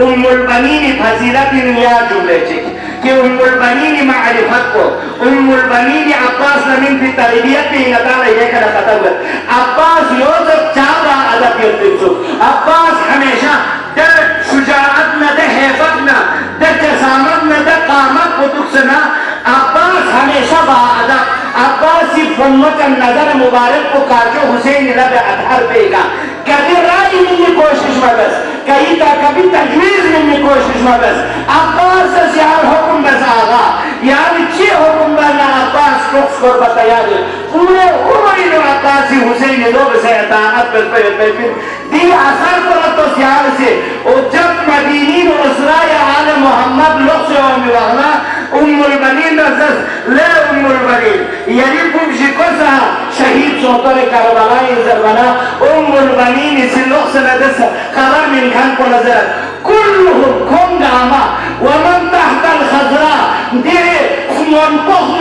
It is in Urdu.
ام البنین فضیلت نیا جملے چک کہ ام البنین معرفت کو ام البنین عباس نمین فی تربیت بھی نتالا یہ کنا خطب عباس یوسف چاہتا ادب یتنسو عباس ہمیشہ در شجاعت نہ در حیفت نہ در جسامت نہ در قامت کو دکسنا عباس ہمیشہ با ادب عباسی فمت نظر مبارک کو کاجو حسین لب ادھر پے گا کبھی رائی میں کوشش مگس کبھی تجویز میں کوشش مگس عباس سیار حکم بس آغا یعنی چی حکم بنا عباس رخص کو بتایا دے پورے عمری نو عباسی حسین لوگ سے اطاعت پہ دی اثر پر تو سیار سے اور جب مدینین اسراء آل محمد لوگ سے ہومی وغلا ام البنین نزد لے ام البنین یعنی بمشی کسا شہید سوتر کربلائی زربنا ام البنین اسی لوگ سے ندس خبر من کھن کو نظر کلهم کنگاما ومن تحت الخضراء دیرے منطق